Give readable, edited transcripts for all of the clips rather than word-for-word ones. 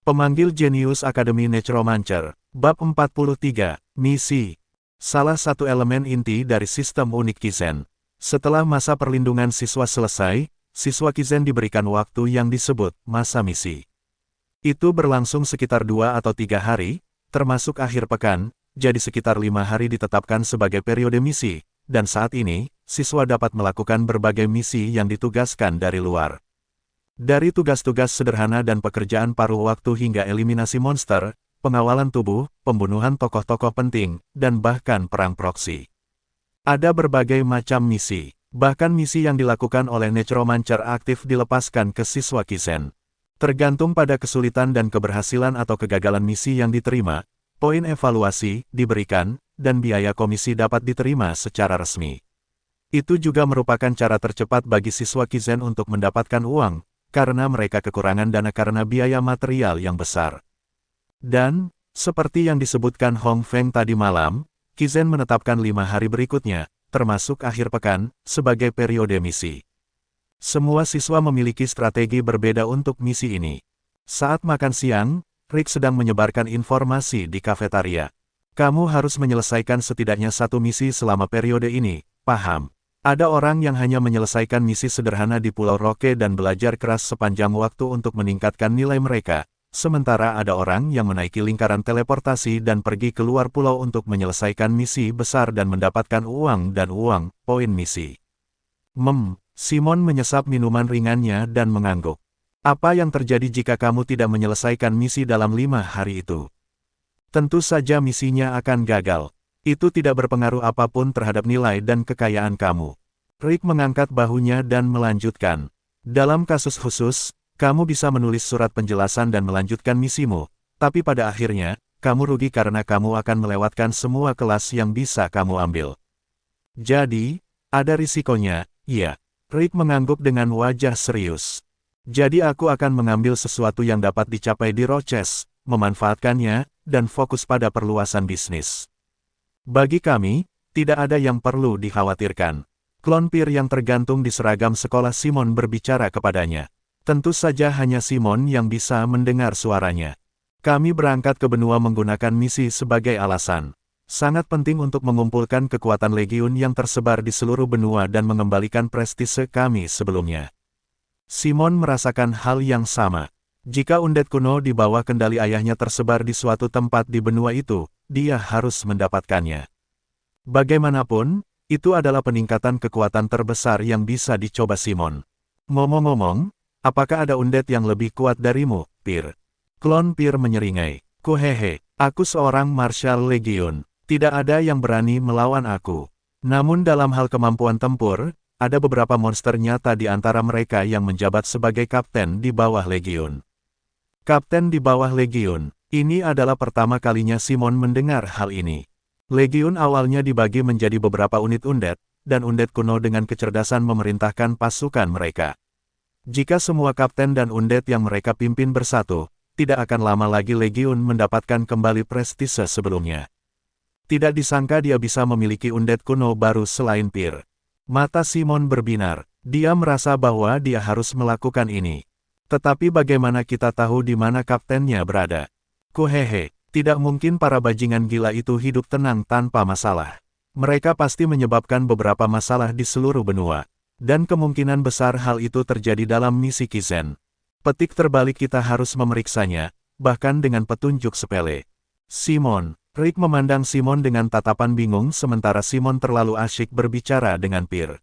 Pemanggil Genius Academy Necromancer, Bab 43, Misi. Salah satu elemen inti dari sistem unik Kizen. Setelah masa perlindungan siswa selesai, siswa Kizen diberikan waktu yang disebut masa misi. Itu berlangsung sekitar 2 atau 3 hari, termasuk akhir pekan, jadi sekitar 5 hari ditetapkan sebagai periode misi, dan saat ini, siswa dapat melakukan berbagai misi yang ditugaskan dari luar. Dari tugas-tugas sederhana dan pekerjaan paruh waktu hingga eliminasi monster, pengawalan tubuh, pembunuhan tokoh-tokoh penting, dan bahkan perang proksi. Ada berbagai macam misi, bahkan misi yang dilakukan oleh Necromancer aktif dilepaskan ke siswa Kizen. Tergantung pada kesulitan dan keberhasilan atau kegagalan misi yang diterima, poin evaluasi diberikan, dan biaya komisi dapat diterima secara resmi. Itu juga merupakan cara tercepat bagi siswa Kizen untuk mendapatkan uang, karena mereka kekurangan dana karena biaya material yang besar. Dan, seperti yang disebutkan Hong Feng tadi malam, Kizen menetapkan 5 hari berikutnya, termasuk akhir pekan, sebagai periode misi. Semua siswa memiliki strategi berbeda untuk misi ini. Saat makan siang, Rick sedang menyebarkan informasi di kafetaria. Kamu harus menyelesaikan setidaknya 1 misi selama periode ini, paham? Ada orang yang hanya menyelesaikan misi sederhana di Pulau Roke dan belajar keras sepanjang waktu untuk meningkatkan nilai mereka, sementara ada orang yang menaiki lingkaran teleportasi dan pergi keluar pulau untuk menyelesaikan misi besar dan mendapatkan uang dan uang, poin misi. Simon menyesap minuman ringannya dan mengangguk. Apa yang terjadi jika kamu tidak menyelesaikan misi dalam 5 hari itu? Tentu saja misinya akan gagal. Itu tidak berpengaruh apapun terhadap nilai dan kekayaan kamu. Rick mengangkat bahunya dan melanjutkan. Dalam kasus khusus, kamu bisa menulis surat penjelasan dan melanjutkan misimu, tapi pada akhirnya, kamu rugi karena kamu akan melewatkan semua kelas yang bisa kamu ambil. Jadi, ada risikonya, iya. Rick mengangguk dengan wajah serius. Jadi aku akan mengambil sesuatu yang dapat dicapai di Roches, memanfaatkannya, dan fokus pada perluasan bisnis. Bagi kami, tidak ada yang perlu dikhawatirkan. Klon Pir yang tergantung di seragam sekolah Simon berbicara kepadanya. Tentu saja hanya Simon yang bisa mendengar suaranya. Kami berangkat ke benua menggunakan misi sebagai alasan. Sangat penting untuk mengumpulkan kekuatan legiun yang tersebar di seluruh benua dan mengembalikan prestise kami sebelumnya. Simon merasakan hal yang sama. Jika undet kuno di bawah kendali ayahnya tersebar di suatu tempat di benua itu, dia harus mendapatkannya. Bagaimanapun, itu adalah peningkatan kekuatan terbesar yang bisa dicoba Simon. Ngomong-ngomong, apakah ada undet yang lebih kuat darimu, Pir? Klon Pir menyeringai. Kuhehe, aku seorang Marshal Legion. Tidak ada yang berani melawan aku. Namun dalam hal kemampuan tempur, ada beberapa monster nyata di antara mereka yang menjabat sebagai kapten di bawah Legion. Kapten di bawah Legion. Ini adalah pertama kalinya Simon mendengar hal ini. Legiun awalnya dibagi menjadi beberapa unit undet, dan undet kuno dengan kecerdasan memerintahkan pasukan mereka. Jika semua kapten dan undet yang mereka pimpin bersatu, tidak akan lama lagi Legiun mendapatkan kembali prestise sebelumnya. Tidak disangka dia bisa memiliki undet kuno baru selain Pir. Mata Simon berbinar, dia merasa bahwa dia harus melakukan ini. Tetapi bagaimana kita tahu di mana kaptennya berada? Kuhehe, tidak mungkin para bajingan gila itu hidup tenang tanpa masalah. Mereka pasti menyebabkan beberapa masalah di seluruh benua. Dan kemungkinan besar hal itu terjadi dalam misi Kizen. Petik terbalik kita harus memeriksanya, bahkan dengan petunjuk sepele. Simon, Rick memandang Simon dengan tatapan bingung sementara Simon terlalu asyik berbicara dengan Pir.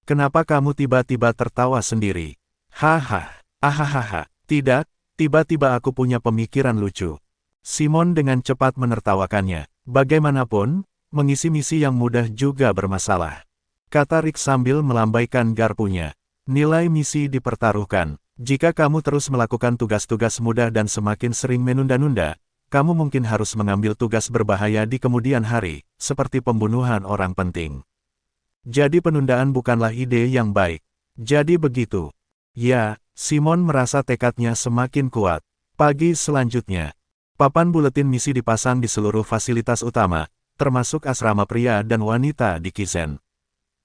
Kenapa kamu tiba-tiba tertawa sendiri? Haha, ahahaha, tidak. Tiba-tiba aku punya pemikiran lucu. Simon dengan cepat menertawakannya. Bagaimanapun, mengisi misi yang mudah juga bermasalah. Kata Rick sambil melambaikan garpunya. Nilai misi dipertaruhkan. Jika kamu terus melakukan tugas-tugas mudah dan semakin sering menunda-nunda, kamu mungkin harus mengambil tugas berbahaya di kemudian hari, seperti pembunuhan orang penting. Jadi penundaan bukanlah ide yang baik. Jadi begitu. Ya. Simon merasa tekadnya semakin kuat. Pagi selanjutnya, papan buletin misi dipasang di seluruh fasilitas utama, termasuk asrama pria dan wanita di Kizen.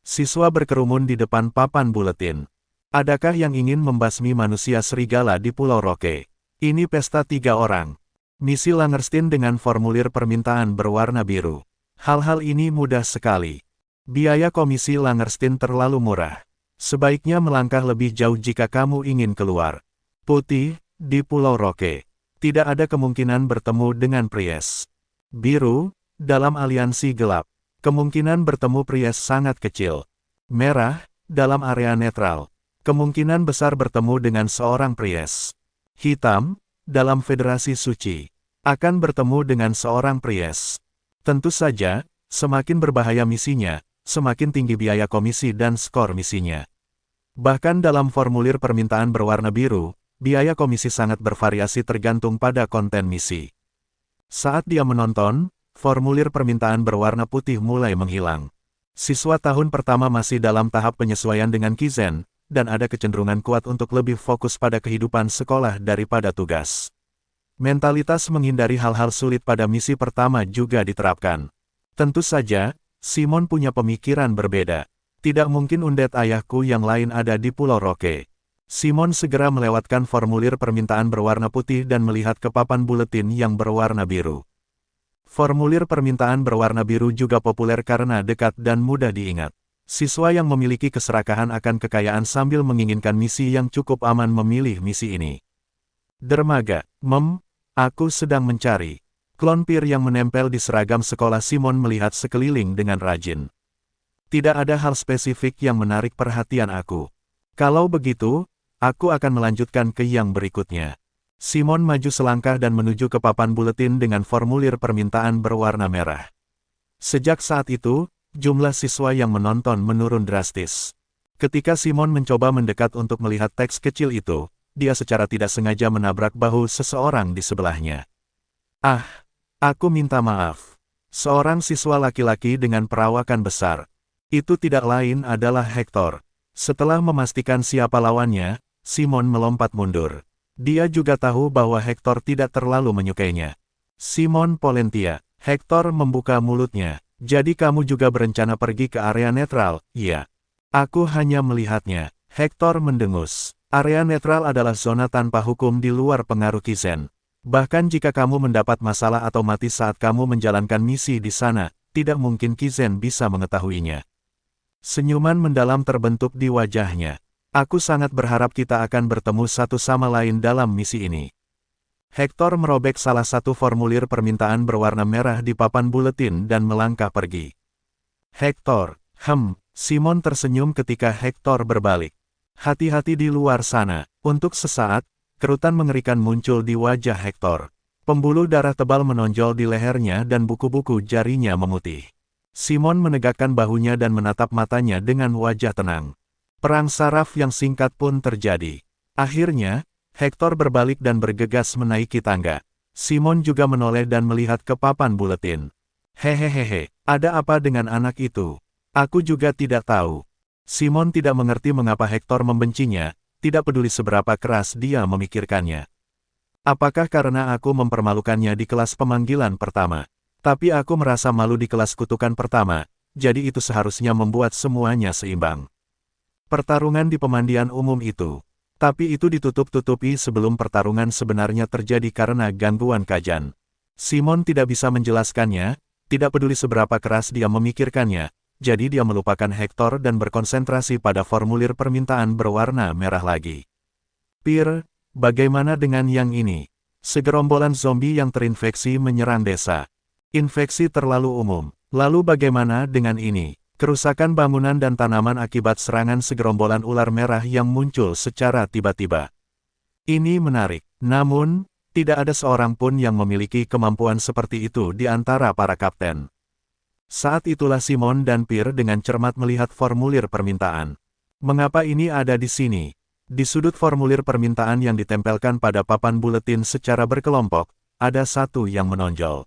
Siswa berkerumun di depan papan buletin. Adakah yang ingin membasmi manusia serigala di Pulau Roke? Ini pesta 3 orang. Misi Langerstein dengan formulir permintaan berwarna biru. Hal-hal ini mudah sekali. Biaya komisi Langerstein terlalu murah. Sebaiknya melangkah lebih jauh jika kamu ingin keluar. Putih, di Pulau Roque. Tidak ada kemungkinan bertemu dengan Pries. Biru, dalam aliansi gelap. Kemungkinan bertemu Pries sangat kecil. Merah, dalam area netral. Kemungkinan besar bertemu dengan seorang Pries. Hitam, dalam Federasi Suci. Akan bertemu dengan seorang Pries. Tentu saja, semakin berbahaya misinya, semakin tinggi biaya komisi dan skor misinya. Bahkan dalam formulir permintaan berwarna biru, biaya komisi sangat bervariasi tergantung pada konten misi. Saat dia menonton, formulir permintaan berwarna putih mulai menghilang. Siswa tahun pertama masih dalam tahap penyesuaian dengan Kizen, dan ada kecenderungan kuat untuk lebih fokus pada kehidupan sekolah daripada tugas. Mentalitas menghindari hal-hal sulit pada misi pertama juga diterapkan. Tentu saja, Simon punya pemikiran berbeda. Tidak mungkin undet ayahku yang lain ada di Pulau Roque. Simon segera melewatkan formulir permintaan berwarna putih dan melihat ke papan buletin yang berwarna biru. Formulir permintaan berwarna biru juga populer karena dekat dan mudah diingat. Siswa yang memiliki keserakahan akan kekayaan sambil menginginkan misi yang cukup aman memilih misi ini. Dermaga, aku sedang mencari. Klon Pir yang menempel di seragam sekolah Simon melihat sekeliling dengan rajin. Tidak ada hal spesifik yang menarik perhatian aku. Kalau begitu, aku akan melanjutkan ke yang berikutnya. Simon maju selangkah dan menuju ke papan buletin dengan formulir permintaan berwarna merah. Sejak saat itu, jumlah siswa yang menonton menurun drastis. Ketika Simon mencoba mendekat untuk melihat teks kecil itu, dia secara tidak sengaja menabrak bahu seseorang di sebelahnya. Aku minta maaf. Seorang siswa laki-laki dengan perawakan besar. Itu tidak lain adalah Hector. Setelah memastikan siapa lawannya, Simon melompat mundur. Dia juga tahu bahwa Hector tidak terlalu menyukainya. Simon Polentia. Hector membuka mulutnya. Jadi kamu juga berencana pergi ke area netral? Iya. Aku hanya melihatnya. Hector mendengus. Area netral adalah zona tanpa hukum di luar pengaruh Kizen. Bahkan jika kamu mendapat masalah atau mati saat kamu menjalankan misi di sana, tidak mungkin Kizen bisa mengetahuinya. Senyuman mendalam terbentuk di wajahnya. Aku sangat berharap kita akan bertemu satu sama lain dalam misi ini. Hector merobek salah satu formulir permintaan berwarna merah di papan buletin dan melangkah pergi. Hector, Simon tersenyum ketika Hector berbalik. Hati-hati di luar sana. Untuk sesaat, kerutan mengerikan muncul di wajah Hector. Pembuluh darah tebal menonjol di lehernya dan buku-buku jarinya memutih. Simon menegakkan bahunya dan menatap matanya dengan wajah tenang. Perang saraf yang singkat pun terjadi. Akhirnya, Hector berbalik dan bergegas menaiki tangga. Simon juga menoleh dan melihat ke papan buletin. Hehehehe, ada apa dengan anak itu? Aku juga tidak tahu. Simon tidak mengerti mengapa Hector membencinya, tidak peduli seberapa keras dia memikirkannya. Apakah karena aku mempermalukannya di kelas pemanggilan pertama? Tapi aku merasa malu di kelas kutukan pertama, jadi itu seharusnya membuat semuanya seimbang. Pertarungan di pemandian umum itu. Tapi itu ditutup-tutupi sebelum pertarungan sebenarnya terjadi karena gangguan kajan. Simon tidak bisa menjelaskannya, tidak peduli seberapa keras dia memikirkannya, jadi dia melupakan Hector dan berkonsentrasi pada formulir permintaan berwarna merah lagi. Pir, bagaimana dengan yang ini? Segerombolan zombie yang terinfeksi menyerang desa. Infeksi terlalu umum. Lalu bagaimana dengan ini? Kerusakan bangunan dan tanaman akibat serangan segerombolan ular merah yang muncul secara tiba-tiba. Ini menarik, namun, tidak ada seorang pun yang memiliki kemampuan seperti itu di antara para kapten. Saat itulah Simon dan Pir dengan cermat melihat formulir permintaan. Mengapa ini ada di sini? Di sudut formulir permintaan yang ditempelkan pada papan buletin secara berkelompok, ada satu yang menonjol.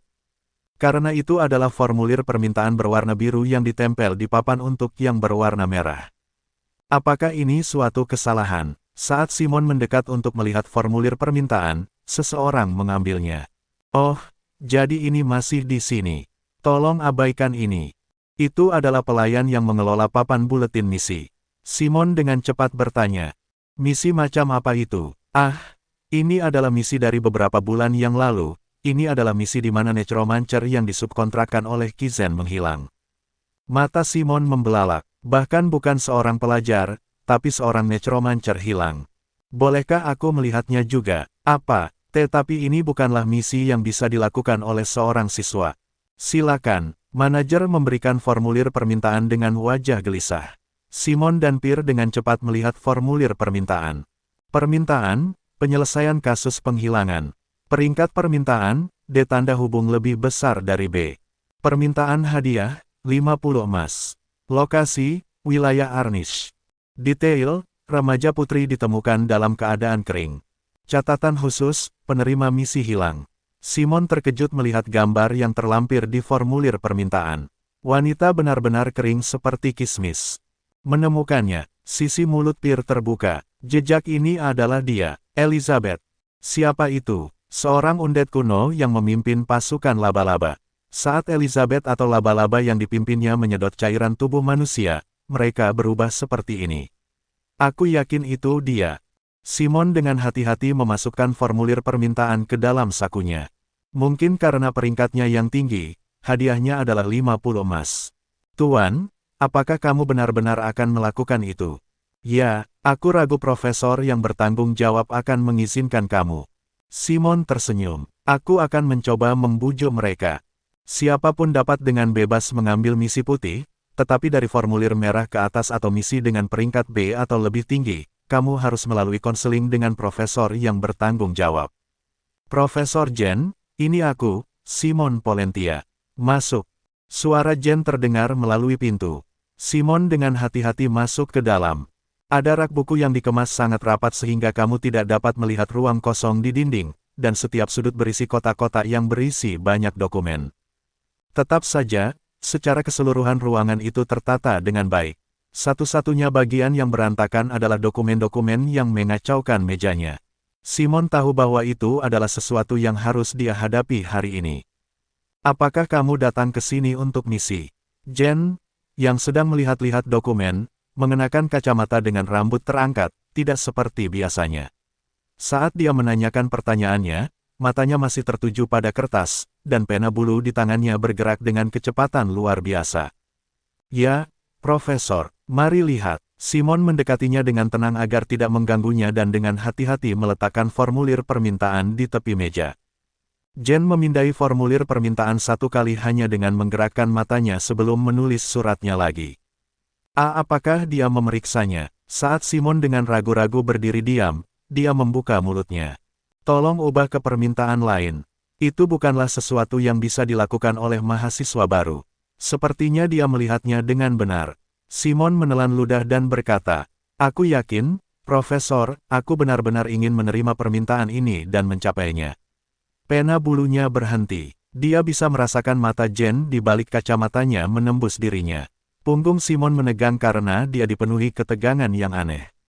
Karena itu adalah formulir permintaan berwarna biru yang ditempel di papan untuk yang berwarna merah. Apakah ini suatu kesalahan? Saat Simon mendekat untuk melihat formulir permintaan, seseorang mengambilnya. Oh, jadi ini masih di sini. Tolong abaikan ini. Itu adalah pelayan yang mengelola papan buletin misi. Simon dengan cepat bertanya. Misi macam apa itu? Ini adalah misi dari beberapa bulan yang lalu, ini adalah misi di mana Necromancer yang disubkontrakkan oleh Kizen menghilang. Mata Simon membelalak, bahkan bukan seorang pelajar, tapi seorang Necromancer hilang. Bolehkah aku melihatnya juga? Apa? Tetapi ini bukanlah misi yang bisa dilakukan oleh seorang siswa. Silakan, manajer memberikan formulir permintaan dengan wajah gelisah. Simon dan Pierre dengan cepat melihat formulir permintaan. Permintaan, penyelesaian kasus penghilangan. Peringkat permintaan, D tanda hubung lebih besar dari B. Permintaan hadiah, 50 emas. Lokasi, wilayah Arnish. Detail, remaja putri ditemukan dalam keadaan kering. Catatan khusus, penerima misi hilang. Simon terkejut melihat gambar yang terlampir di formulir permintaan. Wanita benar-benar kering seperti kismis. Menemukannya, sisi mulut Pierre terbuka. Jejak ini adalah dia, Elizabeth. Siapa itu? Seorang undead kuno yang memimpin pasukan laba-laba. Saat Elizabeth atau laba-laba yang dipimpinnya menyedot cairan tubuh manusia, mereka berubah seperti ini. Aku yakin itu dia. Simon dengan hati-hati memasukkan formulir permintaan ke dalam sakunya. Mungkin karena peringkatnya yang tinggi, hadiahnya adalah 50 emas. Tuan, apakah kamu benar-benar akan melakukan itu? Ya, aku ragu profesor yang bertanggung jawab akan mengizinkan kamu. Simon tersenyum. Aku akan mencoba membujuk mereka. Siapapun dapat dengan bebas mengambil misi putih, tetapi dari formulir merah ke atas atau misi dengan peringkat B atau lebih tinggi, kamu harus melalui konseling dengan profesor yang bertanggung jawab. Profesor Jen, ini aku, Simon Polentia. Masuk. Suara Jen terdengar melalui pintu. Simon dengan hati-hati masuk ke dalam. Ada rak buku yang dikemas sangat rapat sehingga kamu tidak dapat melihat ruang kosong di dinding, dan setiap sudut berisi kotak-kotak yang berisi banyak dokumen. Tetap saja, secara keseluruhan ruangan itu tertata dengan baik. Satu-satunya bagian yang berantakan adalah dokumen-dokumen yang mengacaukan mejanya. Simon tahu bahwa itu adalah sesuatu yang harus dia hadapi hari ini. Apakah kamu datang ke sini untuk misi? Jen, yang sedang melihat-lihat dokumen, mengenakan kacamata dengan rambut terangkat, tidak seperti biasanya. Saat dia menanyakan pertanyaannya, matanya masih tertuju pada kertas, dan pena bulu di tangannya bergerak dengan kecepatan luar biasa. Ya, Profesor, mari lihat. Simon mendekatinya dengan tenang agar tidak mengganggunya dan dengan hati-hati meletakkan formulir permintaan di tepi meja. Jen memindai formulir permintaan satu kali hanya dengan menggerakkan matanya sebelum menulis suratnya lagi. Apakah dia memeriksanya? Saat Simon dengan ragu-ragu berdiri diam, dia membuka mulutnya. Tolong ubah ke permintaan lain. Itu bukanlah sesuatu yang bisa dilakukan oleh mahasiswa baru. Sepertinya dia melihatnya dengan benar. Simon menelan ludah dan berkata, aku yakin, Profesor, aku benar-benar ingin menerima permintaan ini dan mencapainya. Pena bulunya berhenti. Dia bisa merasakan mata Jen di balik kacamatanya menembus dirinya. Punggung Simon menegang karena dia dipenuhi ketegangan yang aneh.